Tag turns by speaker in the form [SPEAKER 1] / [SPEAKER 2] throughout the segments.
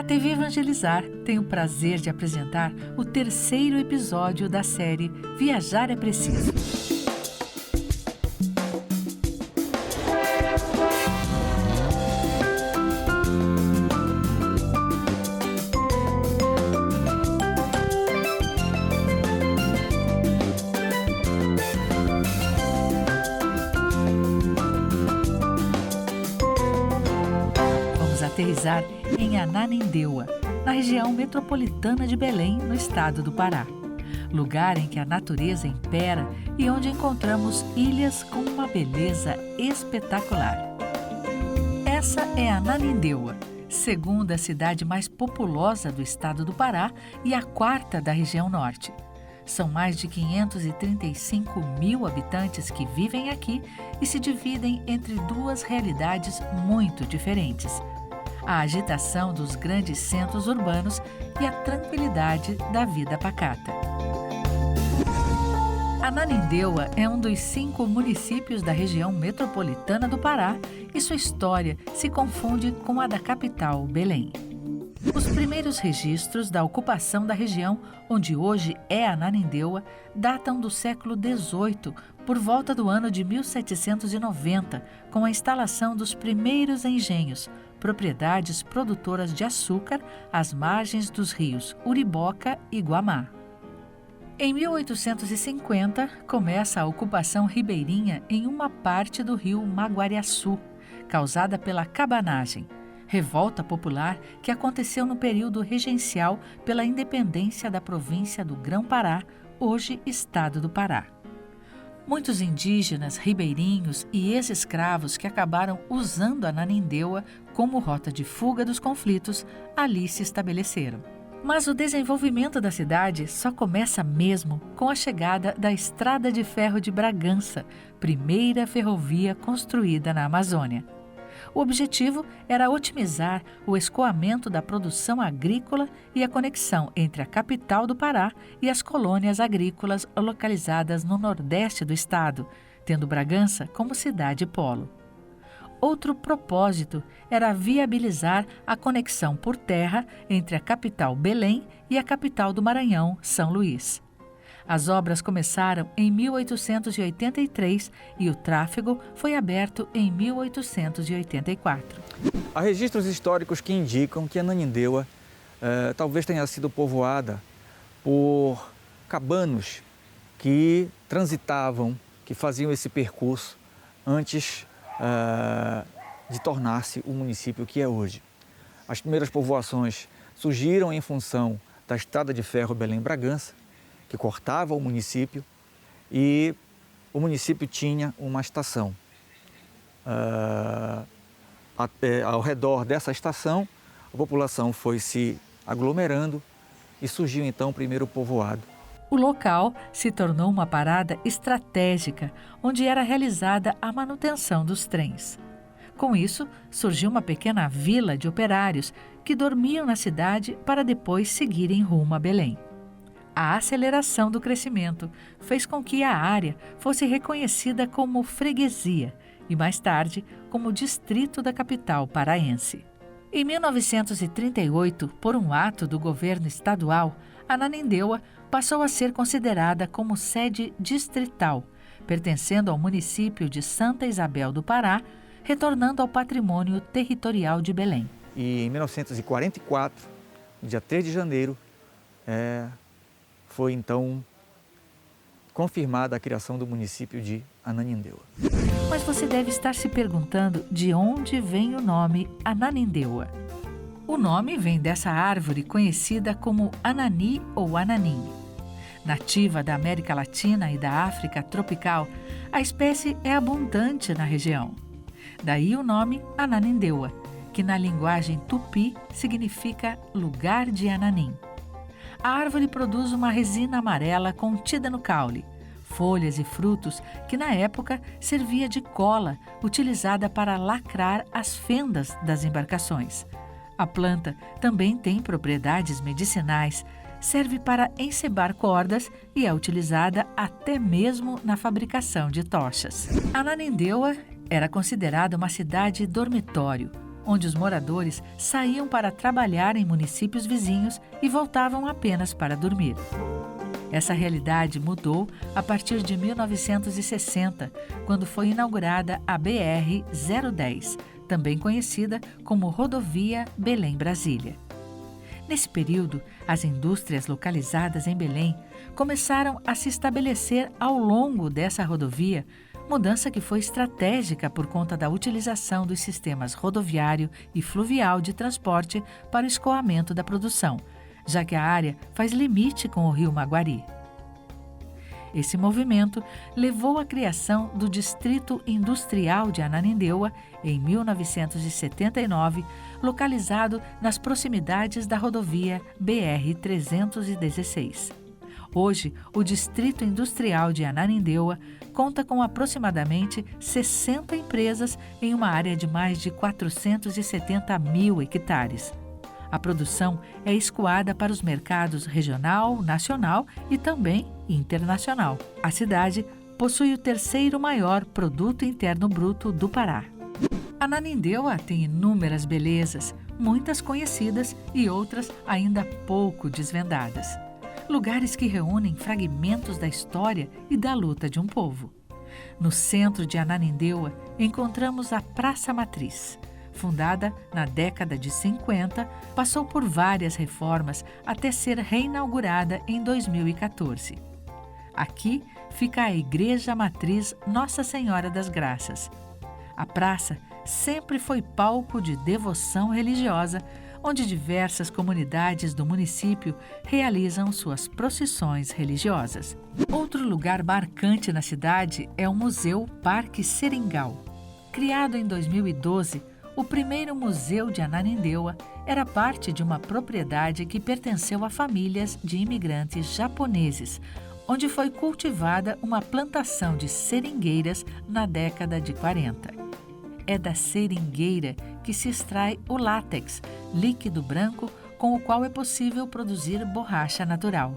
[SPEAKER 1] TV Evangelizar tem o prazer de apresentar o terceiro episódio da série Viajar é Preciso. Aterrissar em Ananindeua, na região metropolitana de Belém, no estado do Pará. Lugar em que a natureza impera e onde encontramos ilhas com uma beleza espetacular. Essa é Ananindeua, segunda cidade mais populosa do estado do Pará e a quarta da região norte. São mais de 535 mil habitantes que vivem aqui e se dividem entre duas realidades muito diferentes: a agitação dos grandes centros urbanos e a tranquilidade da vida pacata. Ananindeua é um dos 5 municípios da região metropolitana do Pará e sua história se confunde com a da capital, Belém. Os primeiros registros da ocupação da região, onde hoje é Ananindeua, datam do século XVIII, por volta do ano de 1790, com a instalação dos primeiros engenhos, propriedades produtoras de açúcar às margens dos rios Uriboca e Guamá. Em 1850, começa a ocupação ribeirinha em uma parte do rio Maguariaçu, causada pela cabanagem, revolta popular que aconteceu no período regencial pela independência da província do Grão-Pará, hoje estado do Pará. Muitos indígenas, ribeirinhos e ex-escravos que acabaram usando Ananindeua como rota de fuga dos conflitos, ali se estabeleceram. Mas o desenvolvimento da cidade só começa mesmo com a chegada da Estrada de Ferro de Bragança, primeira ferrovia construída na Amazônia. O objetivo era otimizar o escoamento da produção agrícola e a conexão entre a capital do Pará e as colônias agrícolas localizadas no nordeste do estado, tendo Bragança como cidade polo. Outro propósito era viabilizar a conexão por terra entre a capital Belém e a capital do Maranhão, São Luís. As obras começaram em 1883 e o tráfego foi aberto em 1884.
[SPEAKER 2] Há registros históricos que indicam que Ananindeua talvez tenha sido povoada por cabanos que transitavam, que faziam esse percurso antes de tornar-se o município que é hoje. As primeiras povoações surgiram em função da estrada de ferro Belém-Bragança, que cortava o município, e o município tinha uma estação. Ao redor dessa estação, a população foi se aglomerando e surgiu então o primeiro povoado.
[SPEAKER 1] O local se tornou uma parada estratégica, onde era realizada a manutenção dos trens. Com isso, surgiu uma pequena vila de operários que dormiam na cidade para depois seguirem rumo a Belém. A aceleração do crescimento fez com que a área fosse reconhecida como freguesia e, mais tarde, como distrito da capital paraense. Em 1938, por um ato do governo estadual, Ananindeua passou a ser considerada como sede distrital, pertencendo ao município de Santa Isabel do Pará, retornando ao patrimônio territorial de Belém.
[SPEAKER 2] E em 1944, no dia 3 de janeiro, foi então confirmada a criação do município de Ananindeua.
[SPEAKER 1] Mas você deve estar se perguntando de onde vem o nome Ananindeua. O nome vem dessa árvore conhecida como anani ou ananim. Nativa da América Latina e da África tropical, a espécie é abundante na região. Daí o nome Ananindeua, que na linguagem tupi significa lugar de ananim. A árvore produz uma resina amarela contida no caule, folhas e frutos que na época servia de cola utilizada para lacrar as fendas das embarcações. A planta também tem propriedades medicinais, serve para encebar cordas e é utilizada até mesmo na fabricação de tochas. Ananindeua era considerada uma cidade dormitório. onde os moradores saíam para trabalhar em municípios vizinhos e voltavam apenas para dormir. Essa realidade mudou a partir de 1960, quando foi inaugurada a BR-010, também conhecida como Rodovia Belém-Brasília. Nesse período, as indústrias localizadas em Belém começaram a se estabelecer ao longo dessa rodovia, mudança que foi estratégica por conta da utilização dos sistemas rodoviário e fluvial de transporte para o escoamento da produção, já que a área faz limite com o rio Maguari. Esse movimento levou à criação do Distrito Industrial de Ananindeua, em 1979, localizado nas proximidades da rodovia BR-316. Hoje, o Distrito Industrial de Ananindeua conta com aproximadamente 60 empresas em uma área de mais de 470 mil hectares. A produção é escoada para os mercados regional, nacional e também internacional. A cidade possui o terceiro maior produto interno bruto do Pará. Ananindeua tem inúmeras belezas, muitas conhecidas e outras ainda pouco desvendadas. Lugares que reúnem fragmentos da história e da luta de um povo. No centro de Ananindeua, encontramos a Praça Matriz. Fundada na década de 50, passou por várias reformas até ser reinaugurada em 2014. Aqui fica a Igreja Matriz Nossa Senhora das Graças. A praça sempre foi palco de devoção religiosa, onde diversas comunidades do município realizam suas procissões religiosas. Outro lugar marcante na cidade é o Museu Parque Seringal. Criado em 2012, o primeiro museu de Ananindeua era parte de uma propriedade que pertenceu a famílias de imigrantes japoneses, onde foi cultivada uma plantação de seringueiras na década de 40. É da seringueira que se extrai o látex, líquido branco com o qual é possível produzir borracha natural.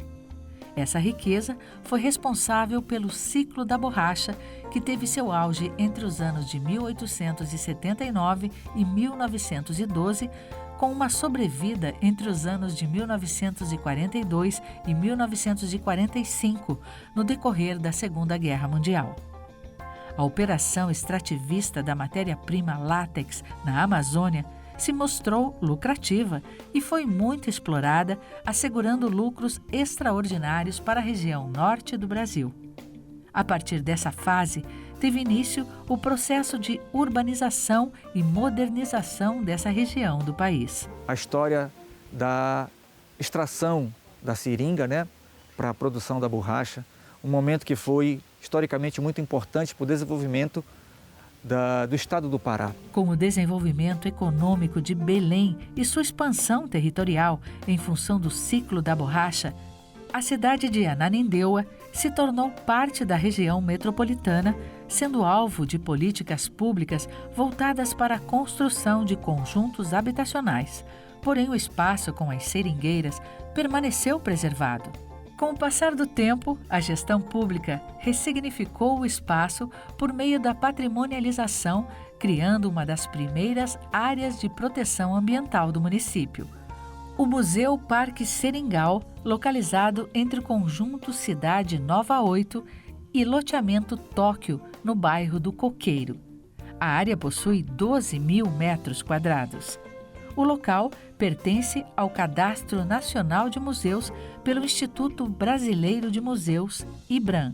[SPEAKER 1] Essa riqueza foi responsável pelo ciclo da borracha, que teve seu auge entre os anos de 1879 e 1912, com uma sobrevida entre os anos de 1942 e 1945, no decorrer da Segunda Guerra Mundial. A operação extrativista da matéria-prima látex na Amazônia se mostrou lucrativa e foi muito explorada, assegurando lucros extraordinários para a região norte do Brasil. A partir dessa fase, teve início o processo de urbanização e modernização dessa região do país.
[SPEAKER 2] A história da extração da seringa, para a produção da borracha, um momento que foi historicamente muito importante para o desenvolvimento do estado do Pará.
[SPEAKER 1] Com o desenvolvimento econômico de Belém e sua expansão territorial em função do ciclo da borracha, a cidade de Ananindeua se tornou parte da região metropolitana, sendo alvo de políticas públicas voltadas para a construção de conjuntos habitacionais. Porém, o espaço com as seringueiras permaneceu preservado. Com o passar do tempo, a gestão pública ressignificou o espaço por meio da patrimonialização, criando uma das primeiras áreas de proteção ambiental do município. O Museu Parque Seringal, localizado entre o conjunto Cidade Nova 8 e loteamento Tóquio, no bairro do Coqueiro. A área possui 12 mil metros quadrados. O local pertence ao Cadastro Nacional de Museus pelo Instituto Brasileiro de Museus, IBRAM,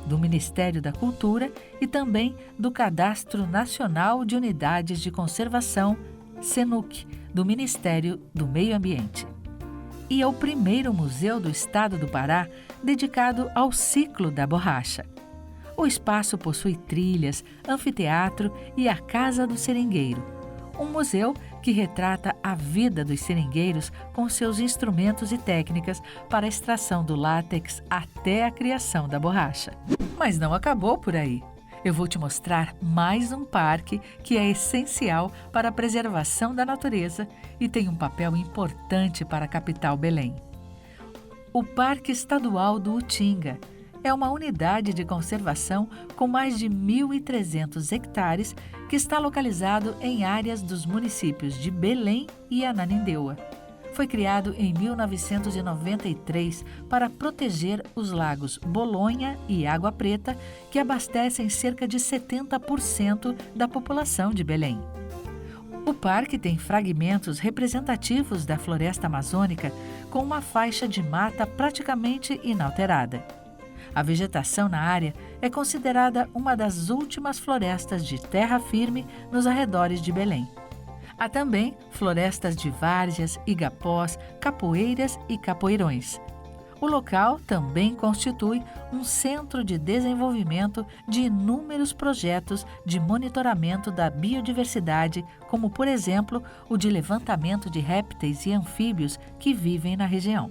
[SPEAKER 1] do Ministério da Cultura e também do Cadastro Nacional de Unidades de Conservação, SENUC, do Ministério do Meio Ambiente. E é o primeiro museu do estado do Pará dedicado ao ciclo da borracha. O espaço possui trilhas, anfiteatro e a Casa do Seringueiro, um museu que retrata a vida dos seringueiros com seus instrumentos e técnicas para a extração do látex até a criação da borracha. Mas não acabou por aí. Eu vou te mostrar mais um parque que é essencial para a preservação da natureza e tem um papel importante para a capital Belém. O Parque Estadual do Utinga é uma unidade de conservação com mais de 1.300 hectares que está localizado em áreas dos municípios de Belém e Ananindeua. Foi criado em 1993 para proteger os lagos Bolonha e Água Preta, que abastecem cerca de 70% da população de Belém. O parque tem fragmentos representativos da floresta amazônica, com uma faixa de mata praticamente inalterada. A vegetação na área é considerada uma das últimas florestas de terra firme nos arredores de Belém. Há também florestas de várzeas, igapós, capoeiras e capoeirões. O local também constitui um centro de desenvolvimento de inúmeros projetos de monitoramento da biodiversidade, como, por exemplo, o de levantamento de répteis e anfíbios que vivem na região.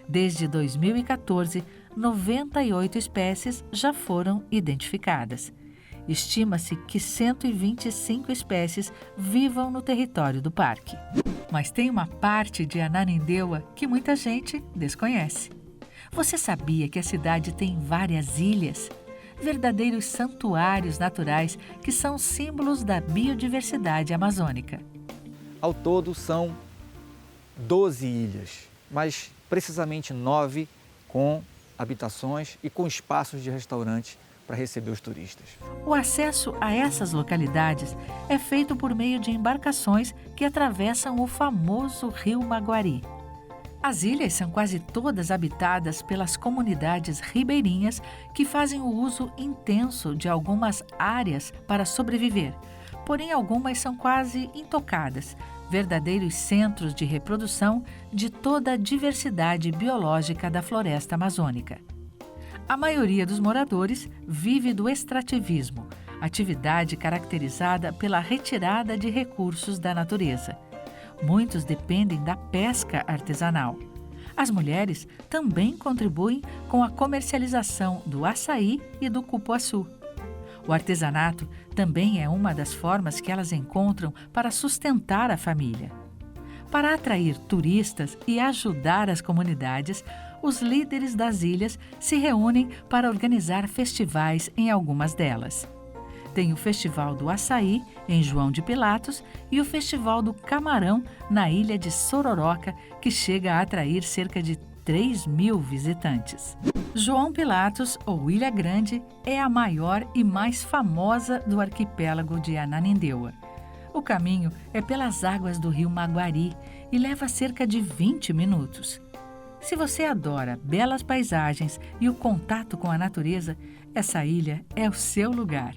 [SPEAKER 1] Desde 2014, 98 espécies já foram identificadas. Estima-se que 125 espécies vivam no território do parque. Mas tem uma parte de Ananindeua que muita gente desconhece. Você sabia que a cidade tem várias ilhas? Verdadeiros santuários naturais que são símbolos da biodiversidade amazônica.
[SPEAKER 2] Ao todo são 12 ilhas, mas precisamente 9 com habitações e com espaços de restaurantes para receber os turistas.
[SPEAKER 1] O acesso a essas localidades é feito por meio de embarcações que atravessam o famoso Rio Maguari. As ilhas são quase todas habitadas pelas comunidades ribeirinhas que fazem o uso intenso de algumas áreas para sobreviver, porém algumas são quase intocadas, verdadeiros centros de reprodução de toda a diversidade biológica da floresta amazônica. A maioria dos moradores vive do extrativismo, atividade caracterizada pela retirada de recursos da natureza. Muitos dependem da pesca artesanal. As mulheres também contribuem com a comercialização do açaí e do cupuaçu. O artesanato também é uma das formas que elas encontram para sustentar a família. Para atrair turistas e ajudar as comunidades, os líderes das ilhas se reúnem para organizar festivais em algumas delas. Tem o Festival do Açaí, em João de Pilatos, e o Festival do Camarão, na ilha de Sororoca, que chega a atrair cerca de 3.000 visitantes. João Pilatos, ou Ilha Grande, é a maior e mais famosa do arquipélago de Ananindeua. O caminho é pelas águas do rio Maguari e leva cerca de 20 minutos. Se você adora belas paisagens e o contato com a natureza, essa ilha é o seu lugar.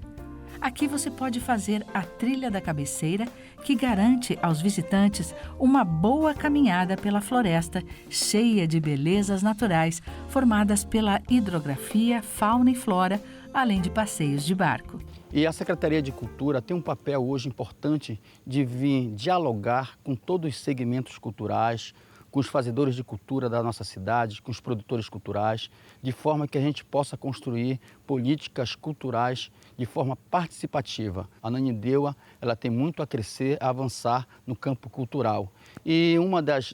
[SPEAKER 1] Aqui você pode fazer a Trilha da Cabeceira, que garante aos visitantes uma boa caminhada pela floresta, cheia de belezas naturais formadas pela hidrografia, fauna e flora, além de passeios de barco.
[SPEAKER 3] E a Secretaria de Cultura tem um papel hoje importante de vir dialogar com todos os segmentos culturais, com os fazedores de cultura da nossa cidade, com os produtores culturais, de forma que a gente possa construir políticas culturais de forma participativa. A Ananindeua, ela tem muito a crescer, a avançar no campo cultural. E uma das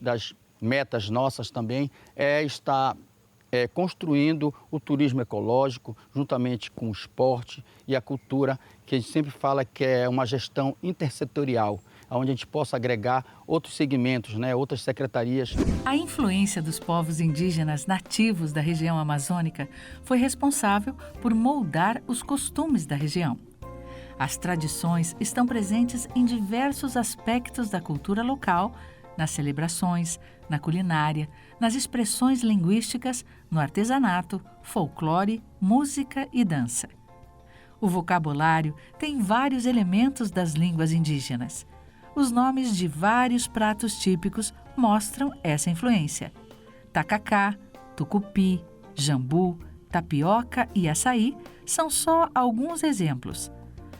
[SPEAKER 3] metas nossas também é estar construindo o turismo ecológico, juntamente com o esporte e a cultura, que a gente sempre fala que é uma gestão intersetorial, onde a gente possa agregar outros segmentos, outras secretarias.
[SPEAKER 1] A influência dos povos indígenas nativos da região amazônica foi responsável por moldar os costumes da região. As tradições estão presentes em diversos aspectos da cultura local, nas celebrações, na culinária, nas expressões linguísticas, no artesanato, folclore, música e dança. O vocabulário tem vários elementos das línguas indígenas. Os nomes de vários pratos típicos mostram essa influência. Tacacá, tucupi, jambu, tapioca e açaí são só alguns exemplos.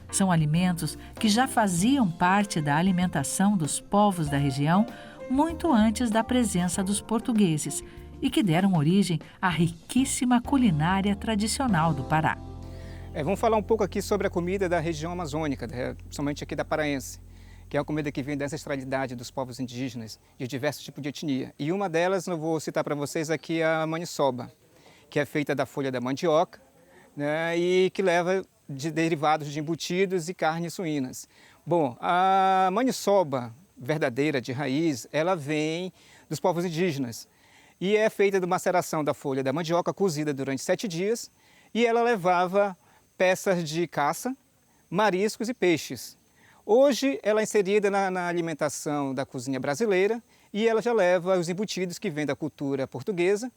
[SPEAKER 1] São alimentos que já faziam parte da alimentação dos povos da região muito antes da presença dos portugueses e que deram origem à riquíssima culinária tradicional do Pará.
[SPEAKER 4] Vamos falar um pouco aqui sobre a comida da região amazônica, somente aqui da paraense, que é uma comida que vem da ancestralidade dos povos indígenas, de diversos tipos de etnia. E uma delas, eu vou citar para vocês aqui, a maniçoba, que é feita da folha da mandioca, né, e que leva de derivados de embutidos e carnes suínas. Bom, a maniçoba verdadeira de raiz, ela vem dos povos indígenas e é feita de maceração da folha da mandioca cozida durante 7 dias e ela levava peças de caça, mariscos e peixes. Hoje ela é inserida na alimentação da cozinha brasileira e ela já leva os embutidos que vêm da cultura portuguesa,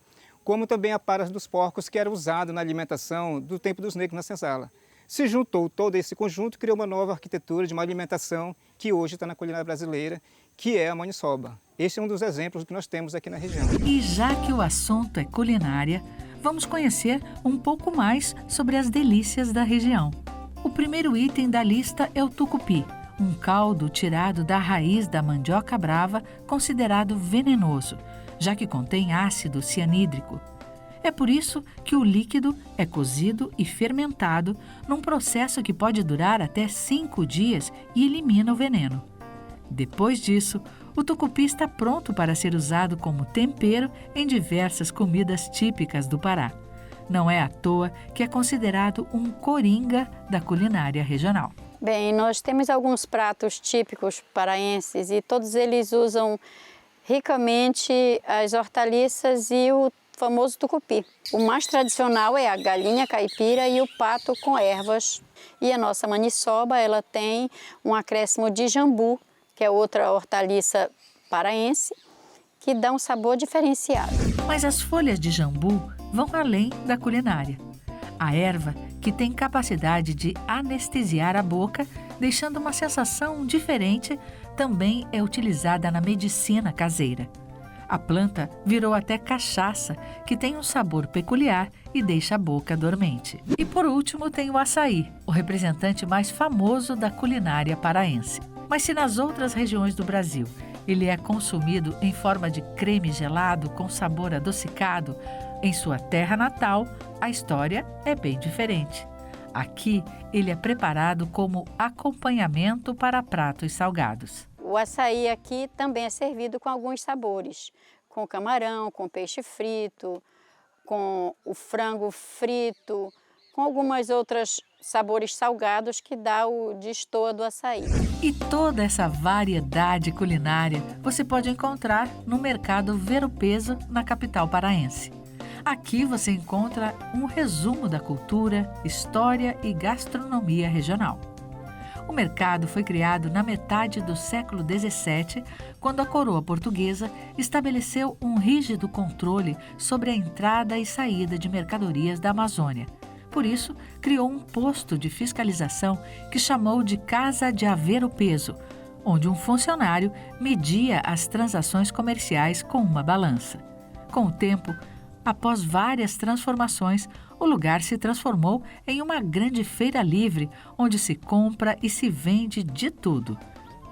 [SPEAKER 4] como também a para dos porcos que era usado na alimentação do tempo dos negros na senzala. Se juntou todo esse conjunto e criou uma nova arquitetura de uma alimentação que hoje está na culinária brasileira, que é a maniçoba. Este é um dos exemplos que nós temos aqui na região.
[SPEAKER 1] E já que o assunto é culinária, vamos conhecer um pouco mais sobre as delícias da região. O primeiro item da lista é o tucupi, um caldo tirado da raiz da mandioca brava, considerado venenoso, já que contém ácido cianídrico. É por isso que o líquido é cozido e fermentado num processo que pode durar até 5 dias e elimina o veneno. Depois disso, o tucupi está pronto para ser usado como tempero em diversas comidas típicas do Pará. Não é à toa que é considerado um coringa da culinária regional.
[SPEAKER 5] Bem, nós temos alguns pratos típicos paraenses e todos eles usam ricamente as hortaliças e o famoso tucupi. O mais tradicional é a galinha caipira e o pato com ervas. E a nossa maniçoba, ela tem um acréscimo de jambu, que é outra hortaliça paraense, que dá um sabor diferenciado.
[SPEAKER 1] Mas as folhas de jambu vão além da culinária. A erva, que tem capacidade de anestesiar a boca, deixando uma sensação diferente, também é utilizada na medicina caseira. A planta virou até cachaça, que tem um sabor peculiar e deixa a boca dormente. E por último tem o açaí, o representante mais famoso da culinária paraense. Mas se nas outras regiões do Brasil ele é consumido em forma de creme gelado com sabor adocicado, em sua terra natal a história é bem diferente. Aqui ele é preparado como acompanhamento para pratos salgados.
[SPEAKER 5] O açaí aqui também é servido com alguns sabores, com camarão, com peixe frito, com o frango frito, com algumas outras sabores salgados que dá o destoa do açaí.
[SPEAKER 1] E toda essa variedade culinária você pode encontrar no Mercado Ver o Peso, na capital paraense. Aqui você encontra um resumo da cultura, história e gastronomia regional. O mercado foi criado na metade do século XVII, quando a coroa portuguesa estabeleceu um rígido controle sobre a entrada e saída de mercadorias da Amazônia. Por isso, criou um posto de fiscalização que chamou de Casa de Haver o Peso, onde um funcionário media as transações comerciais com uma balança. Com o tempo, após várias transformações, o lugar se transformou em uma grande feira livre, onde se compra e se vende de tudo.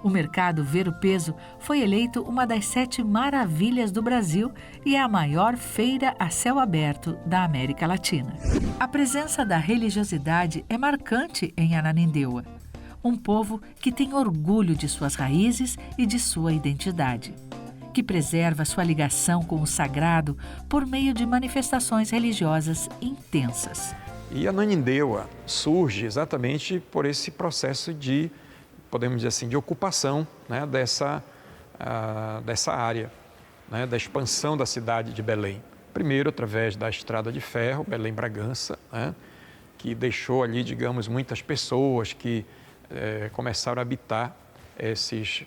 [SPEAKER 1] O Mercado Ver o Peso foi eleito uma das 7 maravilhas do Brasil e é a maior feira a céu aberto da América Latina. A presença da religiosidade é marcante em Ananindeua, um povo que tem orgulho de suas raízes e de sua identidade, que preserva sua ligação com o sagrado por meio de manifestações religiosas intensas.
[SPEAKER 6] E Ananindeua surge exatamente por esse processo de, podemos dizer assim, de ocupação, né, dessa área, né, da expansão da cidade de Belém. Primeiro, através da estrada de ferro, Belém-Bragança, né, que deixou ali, digamos, muitas pessoas que começaram a habitar esses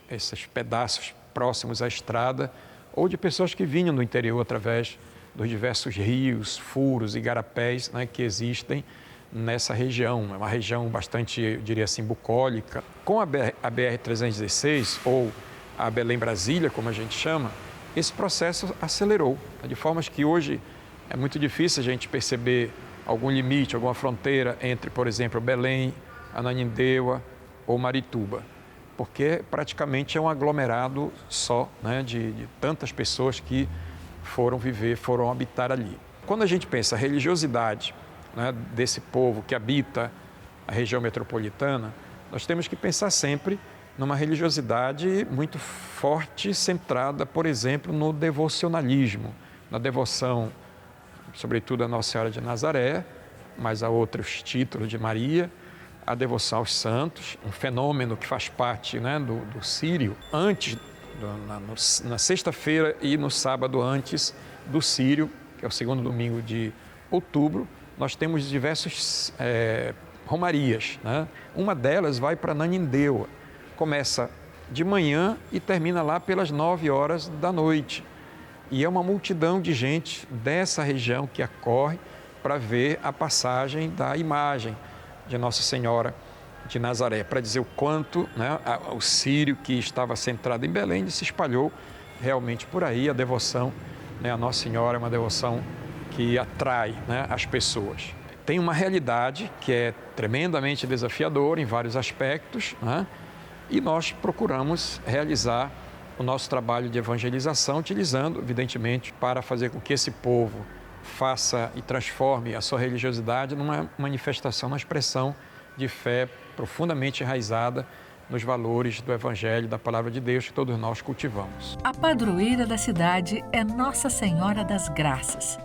[SPEAKER 6] pedaços próximos à estrada, ou de pessoas que vinham do interior através dos diversos rios, furos e igarapés, né, que existem nessa região. É uma região bastante, eu diria assim, bucólica. Com a BR-316, ou a Belém-Brasília, como a gente chama, esse processo acelerou, de formas que hoje é muito difícil a gente perceber algum limite, alguma fronteira entre, por exemplo, Belém, Ananindeua ou Marituba, porque praticamente é um aglomerado só, né, de tantas pessoas que foram habitar ali. Quando a gente pensa a religiosidade, né, desse povo que habita a região metropolitana, nós temos que pensar sempre numa religiosidade muito forte, centrada, por exemplo, no devocionalismo, na devoção sobretudo a Nossa Senhora de Nazaré, mas há outros títulos de Maria, a devoção aos santos, um fenômeno que faz parte, né, do Sírio, antes, na sexta-feira e no sábado antes do Sírio, que é o segundo domingo de outubro, nós temos diversas romarias, né? Uma delas vai para Ananindeua, começa de manhã e termina lá pelas 9 horas da noite. E é uma multidão de gente dessa região que acorre para ver a passagem da imagem de Nossa Senhora de Nazaré, para dizer o quanto, né, o Sírio que estava centrado em Belém se espalhou realmente por aí. A devoção, né, a Nossa Senhora é uma devoção que atrai, né, as pessoas. Tem uma realidade que é tremendamente desafiadora em vários aspectos, né, e nós procuramos realizar o nosso trabalho de evangelização, utilizando, evidentemente, para fazer com que esse povo faça e transforme a sua religiosidade numa manifestação, uma expressão de fé profundamente enraizada nos valores do Evangelho, da Palavra de Deus que todos nós cultivamos.
[SPEAKER 1] A padroeira da cidade é Nossa Senhora das Graças.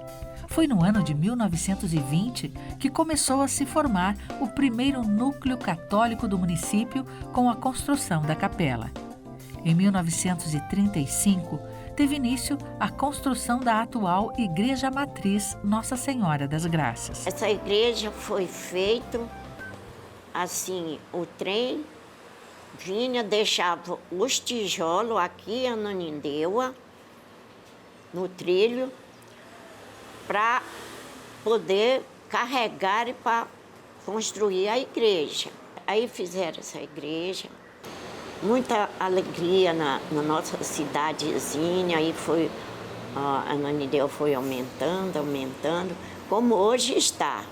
[SPEAKER 1] Foi no ano de 1920 que começou a se formar o primeiro núcleo católico do município com a construção da capela. Em 1935, teve início a construção da atual Igreja Matriz Nossa Senhora das Graças.
[SPEAKER 7] Essa igreja foi feita assim, o trem vinha, deixava os tijolos aqui em Ananindeua, no trilho, para poder carregar e para construir a igreja. Aí fizeram essa igreja, muita alegria na nossa cidadezinha, aí foi, a Ananindeua foi aumentando, como hoje está.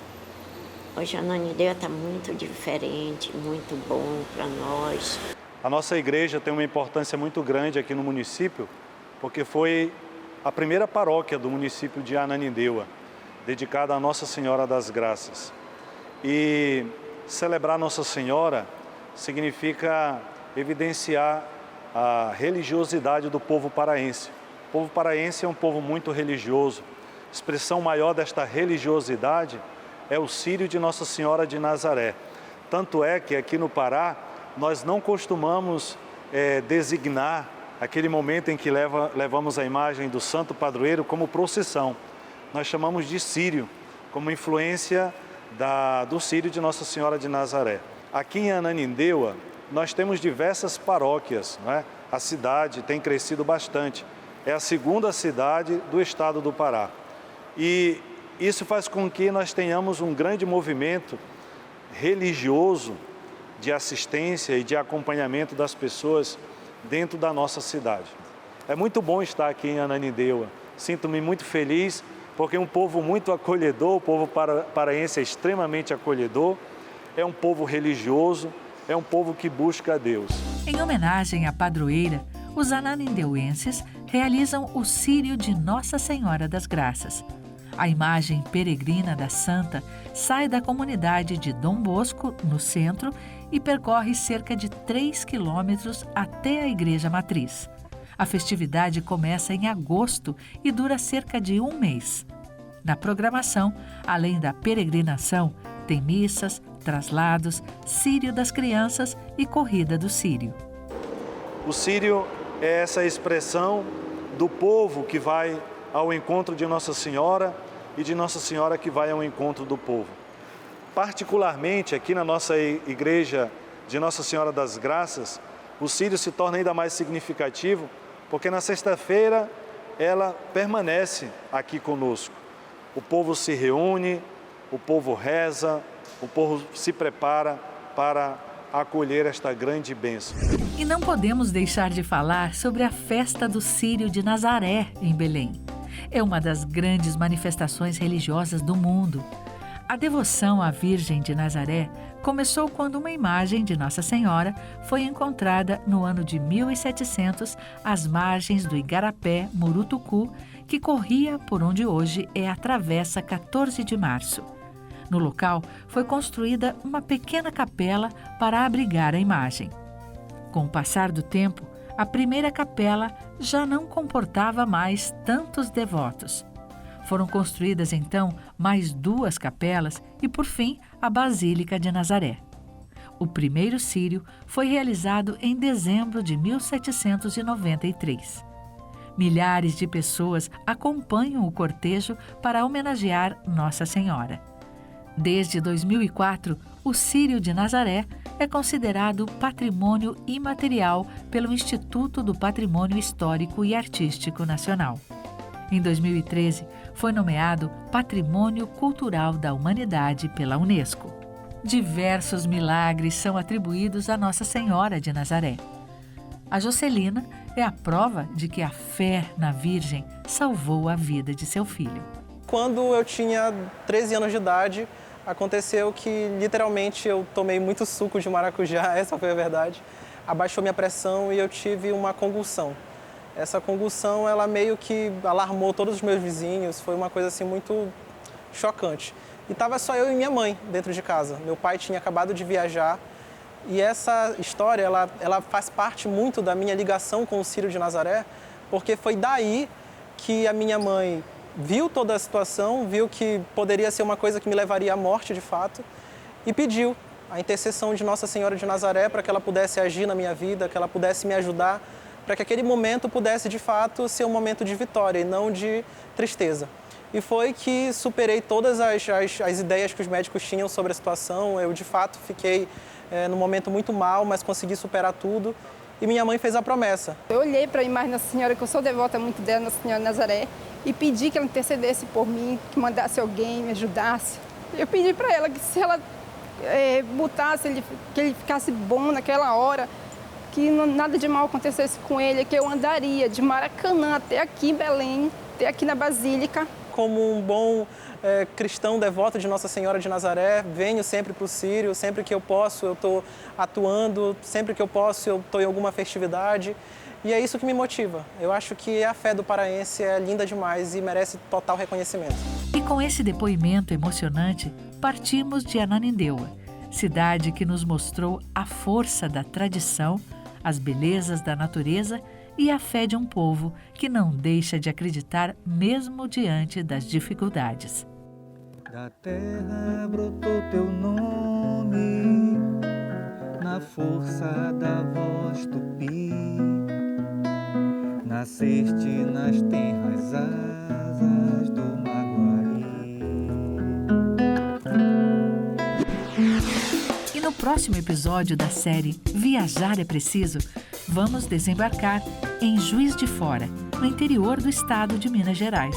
[SPEAKER 7] Hoje a Ananindeua está muito diferente, muito bom para nós.
[SPEAKER 8] A nossa igreja tem uma importância muito grande aqui no município, porque foi a primeira paróquia do município de Ananindeua, dedicada a Nossa Senhora das Graças. E celebrar Nossa Senhora significa evidenciar a religiosidade do povo paraense. O povo paraense é um povo muito religioso. A expressão maior desta religiosidade é o Sírio de Nossa Senhora de Nazaré. Tanto é que aqui no Pará, nós não costumamos designar aquele momento em que levamos a imagem do Santo Padroeiro como procissão. Nós chamamos de Sírio, como influência do Sírio de Nossa Senhora de Nazaré. Aqui em Ananindeua, nós temos diversas paróquias, não é? A cidade tem crescido bastante. É a segunda cidade do estado do Pará. E isso faz com que nós tenhamos um grande movimento religioso de assistência e de acompanhamento das pessoas dentro da nossa cidade. É muito bom estar aqui em Ananindeua. Sinto-me muito feliz porque é um povo muito acolhedor, o povo paraense é extremamente acolhedor, é um povo religioso, é um povo que busca a Deus.
[SPEAKER 1] Em homenagem à padroeira, os ananindeuenses realizam o Sírio de Nossa Senhora das Graças. A imagem peregrina da santa sai da comunidade de Dom Bosco, no centro, e percorre cerca de 3 quilômetros até a Igreja Matriz. A festividade começa em agosto e dura cerca de um mês. Na programação, além da peregrinação, tem missas, traslados, Sírio das crianças e corrida do Sírio.
[SPEAKER 8] O Sírio é essa expressão do povo que vai ao encontro de Nossa Senhora e de Nossa Senhora que vai ao encontro do povo. Particularmente aqui na nossa igreja de Nossa Senhora das Graças, o Sírio se torna ainda mais significativo porque na sexta-feira ela permanece aqui conosco. O povo se reúne, o povo reza, o povo se prepara para acolher esta grande bênção.
[SPEAKER 1] E não podemos deixar de falar sobre a festa do Sírio de Nazaré, em Belém. É uma das grandes manifestações religiosas do mundo. A devoção à Virgem de Nazaré começou quando uma imagem de Nossa Senhora foi encontrada no ano de 1700 às margens do Igarapé, Murutucu, que corria por onde hoje é a Travessa 14 de Março. No local foi construída uma pequena capela para abrigar a imagem. Com o passar do tempo, a primeira capela já não comportava mais tantos devotos. Foram construídas então mais 2 capelas e, por fim, a Basílica de Nazaré. O primeiro círio foi realizado em dezembro de 1793. Milhares de pessoas acompanham o cortejo para homenagear Nossa Senhora. Desde 2004, o Círio de Nazaré é considerado patrimônio imaterial pelo Instituto do Patrimônio Histórico e Artístico Nacional. Em 2013, foi nomeado Patrimônio Cultural da Humanidade pela Unesco. Diversos milagres são atribuídos a Nossa Senhora de Nazaré. A Jocelina é a prova de que a fé na Virgem salvou a vida de seu filho.
[SPEAKER 9] Quando eu tinha 13 anos de idade, aconteceu que literalmente eu tomei muito suco de maracujá, essa foi a verdade. Abaixou minha pressão e eu tive uma convulsão. Essa convulsão, ela meio que alarmou todos os meus vizinhos, foi uma coisa assim muito chocante. E estava só eu e minha mãe dentro de casa. Meu pai tinha acabado de viajar e essa história, ela faz parte muito da minha ligação com o Círio de Nazaré, porque foi daí que a minha mãe viu toda a situação, viu que poderia ser uma coisa que me levaria à morte de fato e pediu a intercessão de Nossa Senhora de Nazaré para que ela pudesse agir na minha vida, que ela pudesse me ajudar, para que aquele momento pudesse de fato ser um momento de vitória e não de tristeza. E foi que superei todas as ideias que os médicos tinham sobre a situação. Eu, de fato, fiquei num momento muito mal, mas consegui superar tudo. E minha mãe fez a promessa.
[SPEAKER 10] Eu olhei para a imagem da Senhora, que eu sou devota muito dela, Nossa Senhora de Nazaré, e pedi que ela intercedesse por mim, que mandasse alguém, me ajudasse. Eu pedi para ela que se ela botasse, que ele ficasse bom naquela hora, que nada de mal acontecesse com ele, que eu andaria de Maracanã até aqui em Belém, até aqui na Basílica.
[SPEAKER 9] Como um bom cristão devoto de Nossa Senhora de Nazaré, venho sempre para o Círio, sempre que eu posso eu estou atuando, sempre que eu posso eu estou em alguma festividade. E é isso que me motiva. Eu acho que a fé do paraense é linda demais e merece total reconhecimento.
[SPEAKER 1] E com esse depoimento emocionante, partimos de Ananindeua, cidade que nos mostrou a força da tradição, as belezas da natureza e a fé de um povo que não deixa de acreditar mesmo diante das dificuldades.
[SPEAKER 2] Da terra brotou teu nome, na força da voz tupi, nasceste nas tenras asas do Maguari.
[SPEAKER 1] E no próximo episódio da série Viajar é Preciso, vamos desembarcar em Juiz de Fora, no interior do estado de Minas Gerais.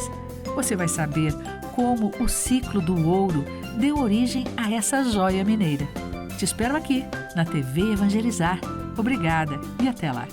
[SPEAKER 1] Você vai saber como o ciclo do ouro deu origem a essa joia mineira. Te espero aqui, na TV Evangelizar. Obrigada e até lá!